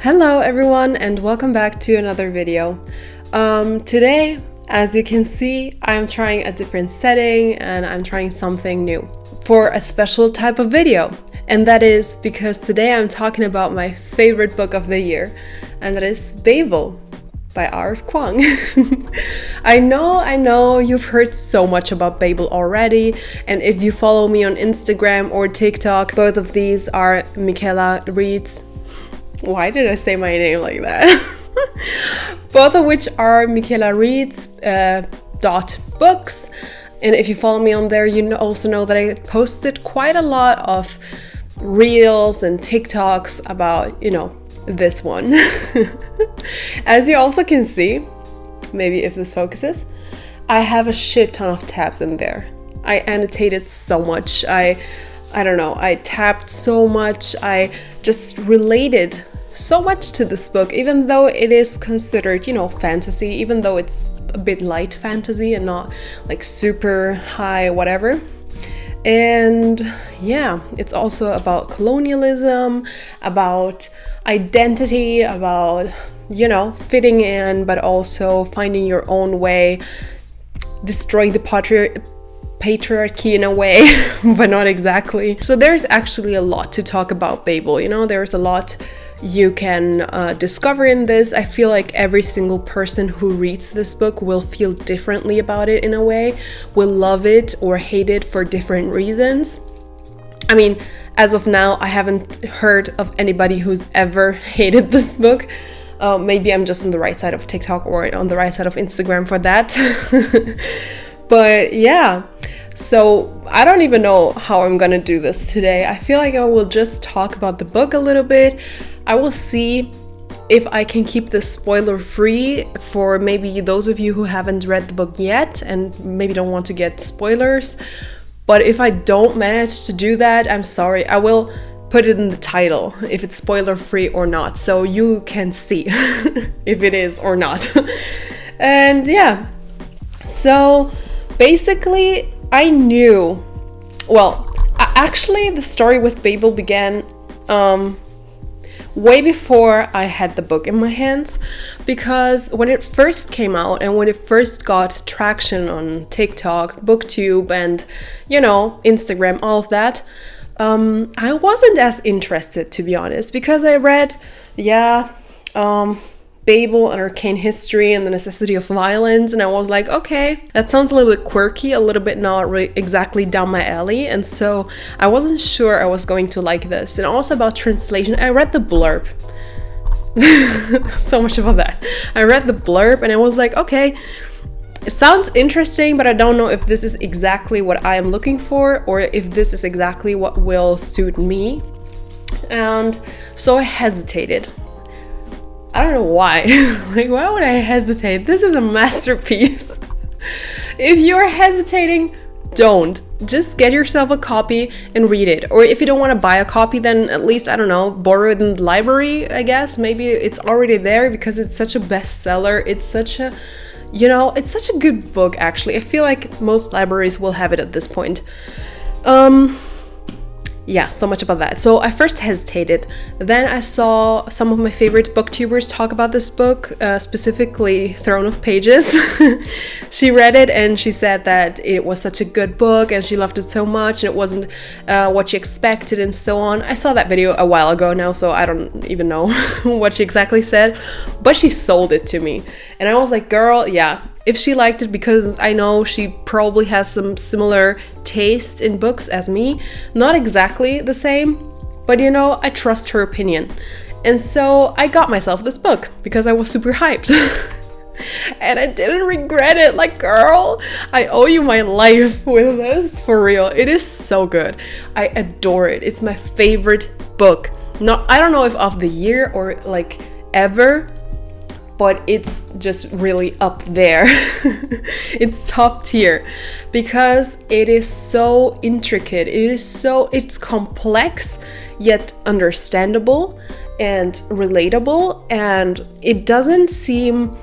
Hello everyone and welcome back to another video. Today, as you can see, I'm trying a different setting and I'm trying something new for a special type of video. And that is because today I'm talking about my favorite book of the year, and that is Babel by R.F. Kuang. I know you've heard so much about Babel already, and if you follow me on Instagram or TikTok, both of these are Michela reads. Why did I say my name like that? Both of which are Michela reads .books. And if you follow me on there, you also know that I posted quite a lot of reels and TikToks about, this one. As you also can see, maybe if this focuses, I have a shit ton of tabs in there. I annotated so much. I tapped so much. I just related so much to this book, even though it is considered, fantasy, even though it's a bit light fantasy and not like super high, whatever. And yeah, it's also about colonialism, about identity, about, fitting in, but also finding your own way, destroying the patriarchy in a way, but not exactly. So there's actually a lot to talk about Babel, there's a lot you can discover in this. I feel like every single person who reads this book will feel differently about it in a way, will love it or hate it for different reasons. I mean, as of now, I haven't heard of anybody who's ever hated this book. Maybe I'm just on the right side of TikTok or on the right side of Instagram for that. But yeah, so I don't even know how I'm gonna do this today. I feel like I will just talk about the book a little bit. I will see if I can keep this spoiler free for maybe those of you who haven't read the book yet and maybe don't want to get spoilers. But if I don't manage to do that, I'm sorry. I will put it in the title if it's spoiler free or not, so you can see if it is or not. And yeah, so basically I knew, actually the story with Babel began way before I had the book in my hands, because when it first came out and when it first got traction on TikTok, booktube, and Instagram, all of that, I wasn't as interested, to be honest, because I read Babel, An Arcane History and the Necessity of Violence, and I was like, okay, that sounds a little bit quirky, a little bit not really exactly down my alley, and so I wasn't sure I was going to like this. And also about translation, I read the blurb. So much about that. I read the blurb and I was like, okay, it sounds interesting, but I don't know if this is exactly what I am looking for or if this is exactly what will suit me. And so I hesitated. I don't know why. Like, why would I hesitate? This is a masterpiece. If you're hesitating, don't. Just get yourself a copy and read it. Or if you don't want to buy a copy, then at least, borrow it in the library, I guess. Maybe it's already there because it's such a bestseller. It's such a, it's such a good book, actually. I feel like most libraries will have it at this point. Yeah, so much about that. So I first hesitated. Then I saw some of my favorite booktubers talk about this book, specifically Throne of Pages. She read it and she said that it was such a good book and she loved it so much and it wasn't what she expected and so on. I saw that video a while ago now, so I don't even know what she exactly said, but she sold it to me. And I was like, girl, yeah. If she liked it, because I know she probably has some similar taste in books as me, not exactly the same, but I trust her opinion. And so I got myself this book because I was super hyped. And I didn't regret it. Like, girl, I owe you my life with this, for real. It is so good. I adore it. It's my favorite book. I don't know if of the year or like ever, but it's just really up there. It's top tier because it is so intricate. It's complex yet understandable and relatable, and it doesn't seem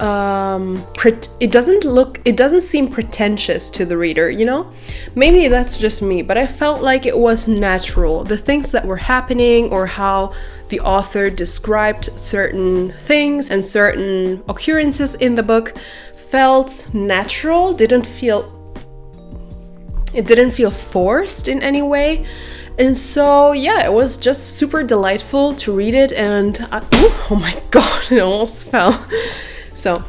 it doesn't seem pretentious to the reader, you know? Maybe that's just me, but I felt like it was natural. The things that were happening, or how the author described certain things and certain occurrences in the book, felt natural, didn't feel forced in any way. And so, yeah, it was just super delightful to read it, and oh my god, it almost fell. So,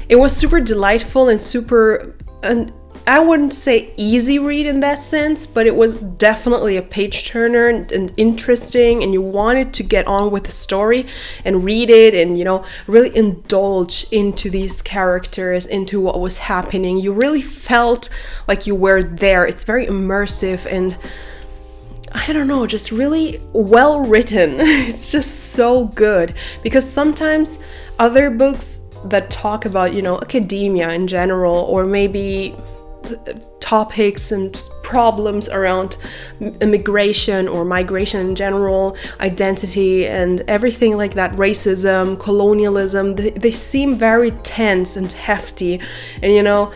it was super delightful and super, and I wouldn't say easy read in that sense, but it was definitely a page turner and interesting, and you wanted to get on with the story and read it and, you know, really indulge into these characters, into what was happening. You really felt like you were there. It's very immersive and, I don't know, just really well written. It's just so good, because sometimes other books that talk about, you know, academia in general, or maybe topics and problems around immigration or migration in general, identity and everything like that, racism, colonialism, they seem very tense and hefty, and, you know,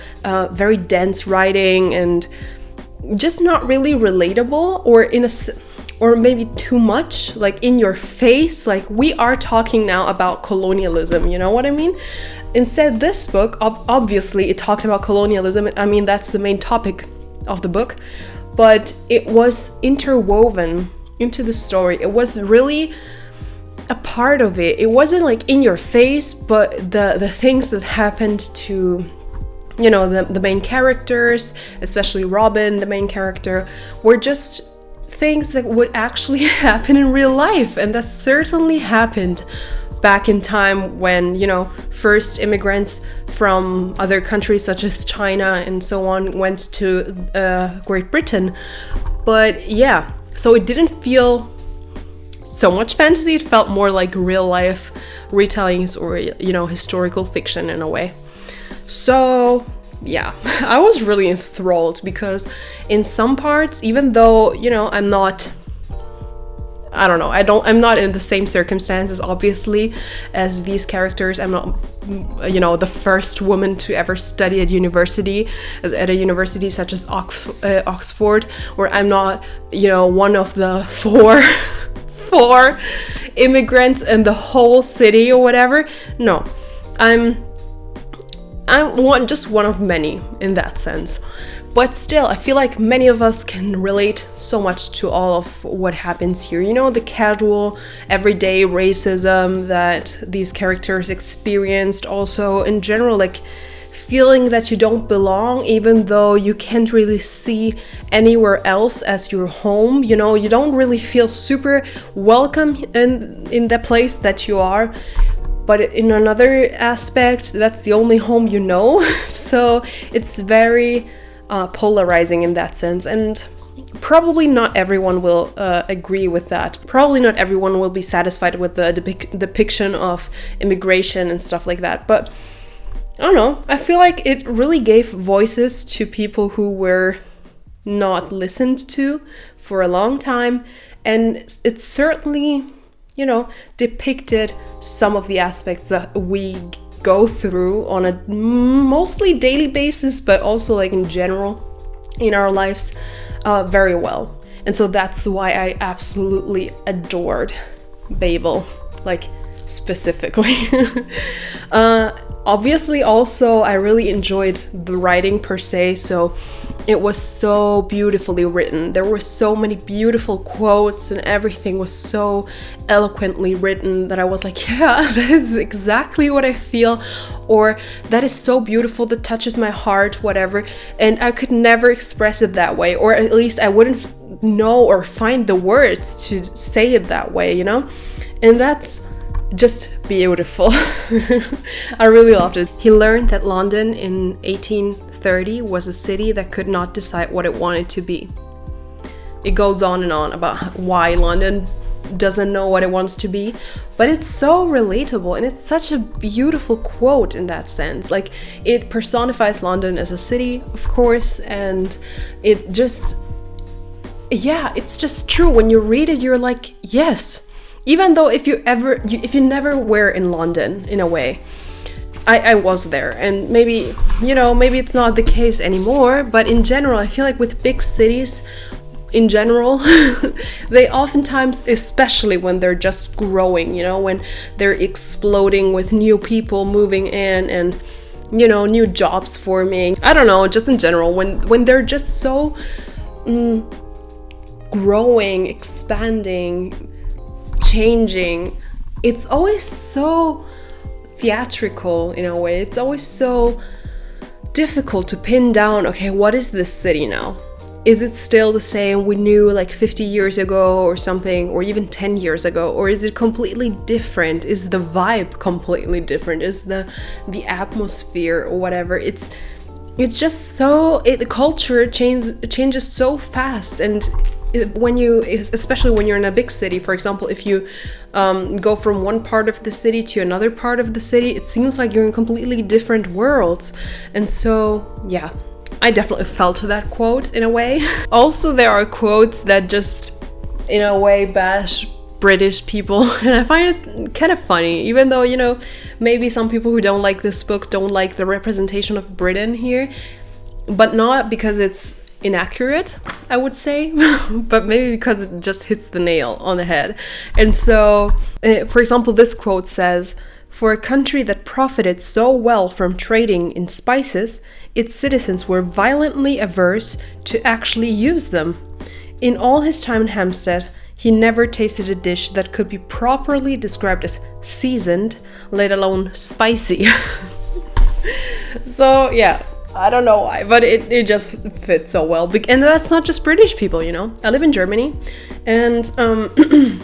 very dense writing, and just not really relatable, or maybe too much, like in your face, like we are talking now about colonialism, you know what I mean? Instead, this book, obviously it talked about colonialism. I mean, that's the main topic of the book, but it was interwoven into the story. It was really a part of it. It wasn't like in your face, but the things that happened to, you know, the main characters, especially Robin, the main character, were just things that would actually happen in real life. And that certainly happened back in time when, you know, first immigrants from other countries such as China and so on went to Great Britain. But yeah, so it didn't feel so much fantasy. It felt more like real life retellings, or, you know, historical fiction in a way. So yeah, I was really enthralled, because in some parts, even though, you know, I'm not in the same circumstances, obviously, as these characters. I'm not, you know, the first woman to ever study at a university such as Oxford, or I'm not, you know, one of the four immigrants in the whole city or whatever. No, I'm just one of many in that sense. But still, I feel like many of us can relate so much to all of what happens here. You know, the casual, everyday racism that these characters experienced. Also, in general, like feeling that you don't belong, even though you can't really see anywhere else as your home. You know, you don't really feel super welcome in the place that you are. But in another aspect, that's the only home you know. So it's very polarizing in that sense. And probably not everyone will agree with that. Probably not everyone will be satisfied with the depiction of immigration and stuff like that. But I don't know. I feel like it really gave voices to people who were not listened to for a long time. And it certainly, you know, depicted some of the aspects that we go through on a mostly daily basis, but also like in general in our lives very well. And so that's why I absolutely adored Babel, like specifically. Obviously also I really enjoyed the writing per se, so it was so beautifully written. There were so many beautiful quotes and everything was so eloquently written that I was like, yeah, that is exactly what I feel, or that is so beautiful, that touches my heart, whatever. And I could never express it that way, or at least I wouldn't know or find the words to say it that way, you know? And that's just beautiful. I really loved it. He learned that London in 1830 was a city that could not decide what it wanted to be. It goes on and on about why London doesn't know what it wants to be, but it's so relatable, and it's such a beautiful quote in that sense. Like, it personifies London as a city, of course, and it just, yeah, it's just true. When you read it, you're like, yes. Even though if you never were in London, in a way, I was there, and maybe, maybe it's not the case anymore, but in general, I feel like with big cities, in general, they oftentimes, especially when they're just growing, when they're exploding with new people moving in and, new jobs forming, I don't know, just in general, when they're just so growing, expanding, changing, it's always so theatrical in a way. It's always so difficult to pin down, okay, what is this city now? Is it still the same we knew like 50 years ago or something, or even 10 years ago? Or is it completely different? Is the vibe completely different? Is the atmosphere or whatever? It's just so, the culture changes so fast. And especially when you're in a big city, for example, if you go from one part of the city to another part of the city, it seems like you're in completely different worlds. And so, yeah, I definitely felt that quote in a way. Also, there are quotes that just, in a way, bash British people, and I find it kind of funny, even though, maybe some people who don't like this book don't like the representation of Britain here, but not because it's inaccurate, I would say, but maybe because it just hits the nail on the head. And so, for example, this quote says, "For a country that profited so well from trading in spices, its citizens were violently averse to actually use them. In all his time in Hampstead, he never tasted a dish that could be properly described as seasoned, let alone spicy." So, yeah. I don't know why, but it just fits so well. And that's not just British people, I live in Germany, and the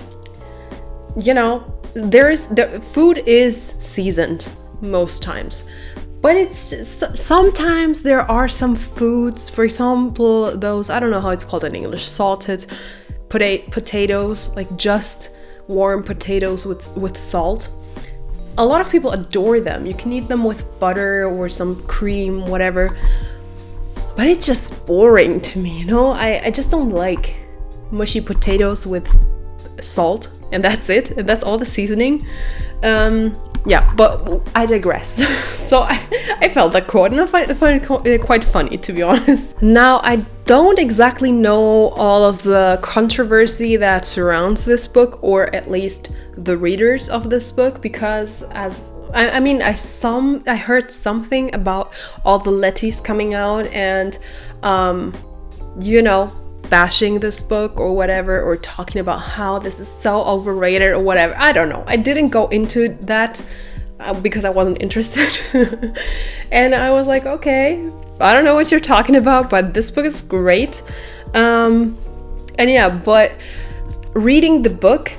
food is seasoned most times, but it's just, sometimes there are some foods, for example, those, I don't know how it's called in English, salted potatoes, like just warm potatoes with salt. A lot of people adore them. You can eat them with butter or some cream, whatever. But it's just boring to me, I just don't like mushy potatoes with salt, and that's it. And that's all the seasoning. Yeah, but I digress. So I felt that quote, and I find it quite funny, to be honest. Now, I don't exactly know all of the controversy that surrounds this book, or at least the readers of this book, because I heard something about all the Letties coming out and bashing this book or whatever, or talking about how this is so overrated or whatever. I don't know. I didn't go into that because I wasn't interested. And I was like, okay, I don't know what you're talking about, but this book is great. And yeah, but reading the book,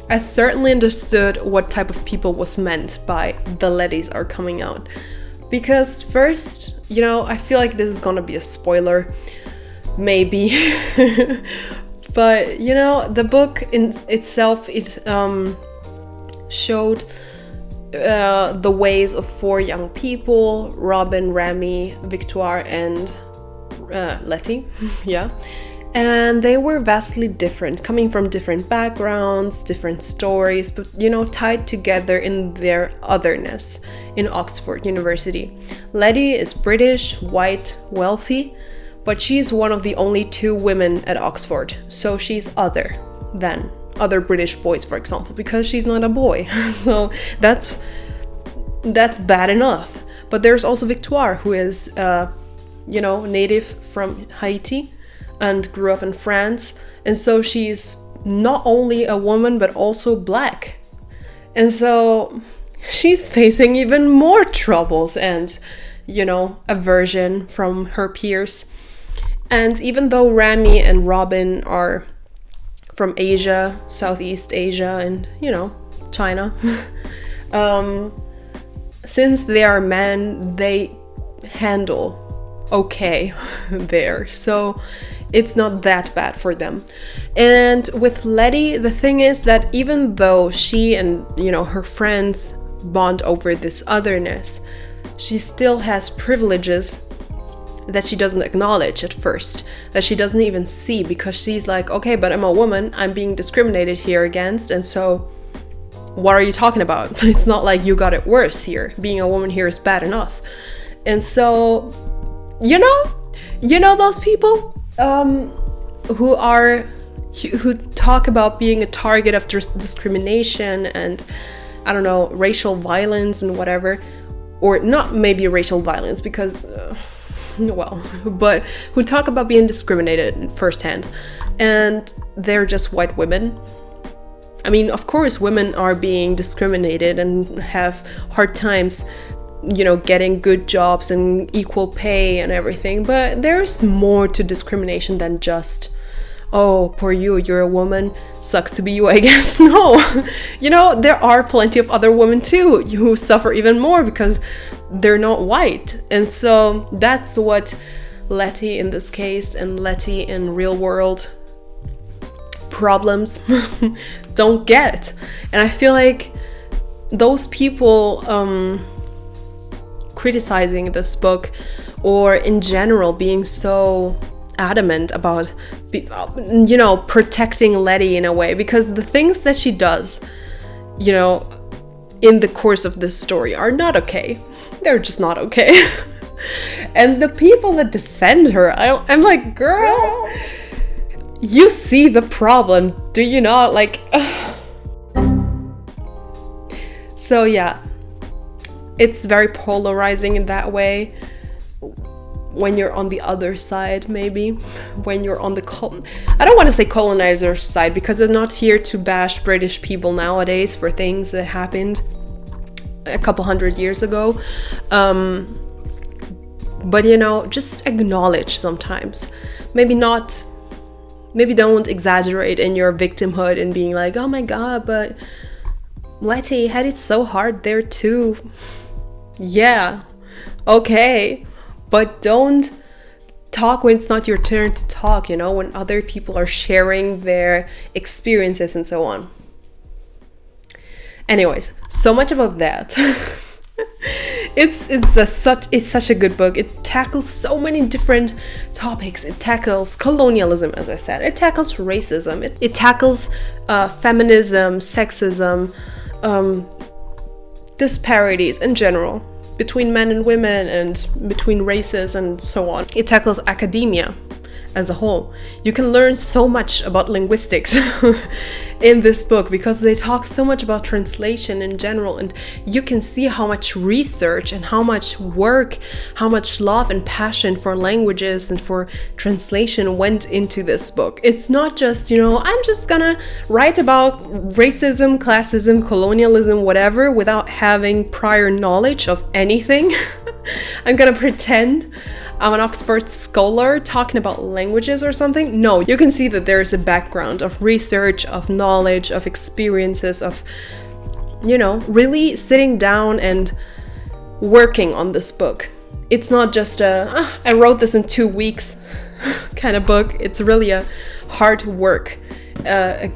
I certainly understood what type of people was meant by the Letties are coming out. Because first, I feel like this is gonna be a spoiler, maybe. But, the book in itself, it showed the ways of 4 young people, Robin, Rami, Victoire, and Letty, yeah. And they were vastly different, coming from different backgrounds, different stories, but, tied together in their otherness in Oxford University. Letty is British, white, wealthy, but she's one of the only 2 women at Oxford, so she's other than other British boys, for example, because she's not a boy. So that's bad enough. But there's also Victoire, who is, native from Haiti and grew up in France. And so she's not only a woman, but also black. And so she's facing even more troubles and, aversion from her peers. And even though Rami and Robin are from Asia, Southeast Asia, and, China, since they are men, they handle okay there. So it's not that bad for them. And with Letty, the thing is that even though she and, her friends bond over this otherness, she still has privileges that she doesn't acknowledge at first, that she doesn't even see, because she's like, okay, but I'm a woman, I'm being discriminated here against, and so what are you talking about? It's not like you got it worse here. Being a woman here is bad enough. And so, you know those people who talk about being a target of discrimination and, I don't know, racial violence and whatever, or not maybe racial violence because, but who talk about being discriminated firsthand, and they're just white women. I mean, of course, women are being discriminated and have hard times, getting good jobs and equal pay and everything, but there's more to discrimination than just, oh, poor you're a woman, sucks to be you, I guess. No, there are plenty of other women too who suffer even more because they're not white. And so that's what Letty in this case and Letty in real world problems don't get. And I feel like those people criticizing this book, or in general being so adamant about protecting Letty in a way, because the things that she does in the course of this story are not okay. They're just not okay. And the people that defend her, I'm like, girl, you see the problem, do you not? Like, so yeah, it's very polarizing in that way. When you're on the other side, maybe when you're on the I don't want to say colonizer side, because I'm not here to bash British people nowadays for things that happened a couple hundred years ago, but just acknowledge sometimes. Maybe don't exaggerate in your victimhood and being like, oh my god, but Letty had it so hard there too. Yeah, okay. But don't talk when it's not your turn to talk, when other people are sharing their experiences and so on. Anyways, so much about that. It's such a good book. It tackles so many different topics. It tackles colonialism, as I said. It tackles racism. It tackles feminism, sexism, disparities in general, between men and women and between races and so on. It tackles academia as a whole. You can learn so much about linguistics in this book because they talk so much about translation in general, and you can see how much research and how much work, how much love and passion for languages and for translation went into this book. It's not just, I'm just gonna write about racism, classism, colonialism, whatever, without having prior knowledge of anything. I'm gonna pretend I'm an Oxford scholar talking about languages or something. No, you can see that there's a background of research, of knowledge, of experiences, of, really sitting down and working on this book. It's not just I wrote this in 2 weeks kind of book. It's really a hard work, a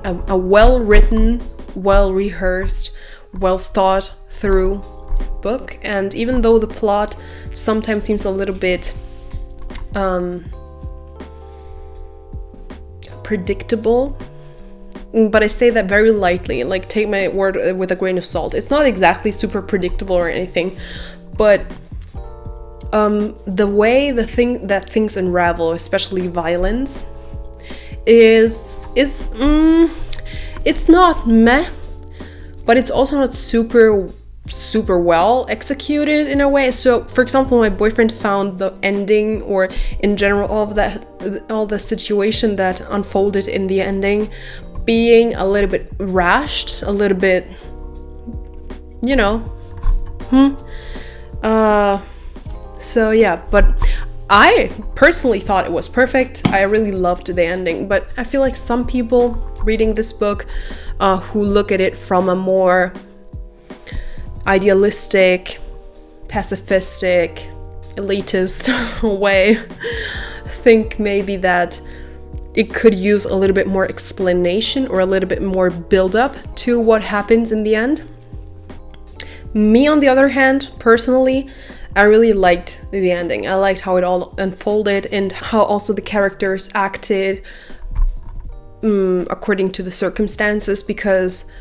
well-written, well-rehearsed, well-thought through book. And even though the plot sometimes seems a little bit predictable, but I say that very lightly, like take my word with a grain of salt. It's not exactly super predictable or anything, but the way that things unravel, especially violence, is it's not meh, but it's also not super well executed in a way. So for example, my boyfriend found the ending, or in general all the situation that unfolded in the ending, being a little bit rushed, a little bit so yeah, but I personally thought it was perfect. I really loved the ending, but I feel like some people reading this book who look at it from a more idealistic, pacifistic, elitist way, think maybe that it could use a little bit more explanation or a little bit more build-up to what happens in the end. Me, on the other hand, personally, I really liked the ending. I liked how it all unfolded and how also the characters acted according to the circumstances, because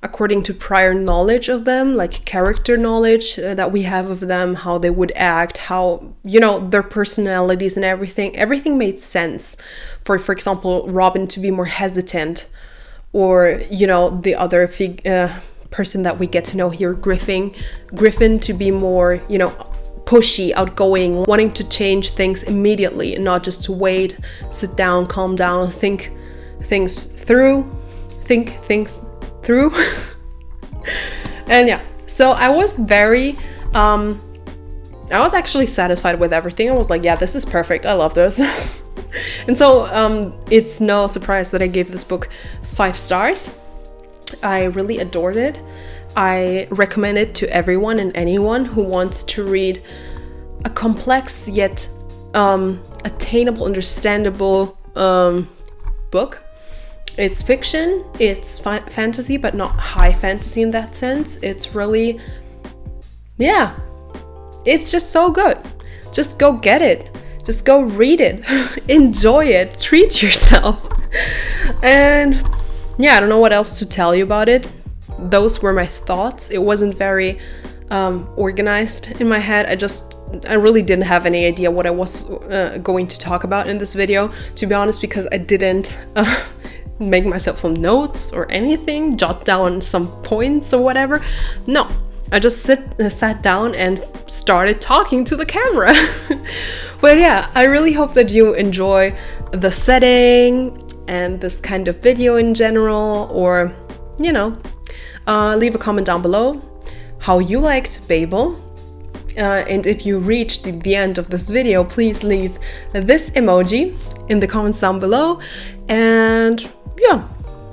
according to prior knowledge of them, like character knowledge that we have of them, how they would act, how, you know, their personalities and everything made sense. For example, Robin to be more hesitant, or, you know, the other person that we get to know here, Griffin to be more, you know, pushy, outgoing, wanting to change things immediately and not just to wait, sit down, calm down, think things through. And yeah, so I was actually satisfied with everything. I was like, yeah, this is perfect, I love this. And so it's no surprise that I gave this book 5 stars. I really adored it. I recommend it to everyone and anyone who wants to read a complex yet attainable, understandable book. It's fiction, it's fantasy, but not high fantasy in that sense. It's really, yeah, it's just so good. Just go get it. Just go read it. Enjoy it. Treat yourself. And yeah, I don't know what else to tell you about it. Those were my thoughts. It wasn't very organized in my head. I really didn't have any idea what I was going to talk about in this video, to be honest, because I didn't make myself some notes or anything, jot down some points or whatever. No, I just sat down and started talking to the camera. But yeah, I really hope that you enjoy the setting and this kind of video in general, or, you know, leave a comment down below how you liked Babel. And if you reached the end of this video, please leave this emoji in the comments down below. And yeah,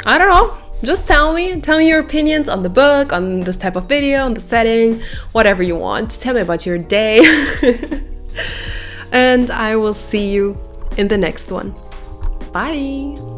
I don't know, just tell me your opinions on the book, on this type of video, on the setting, whatever you want. Tell me about your day. And I will see you in the next one. Bye.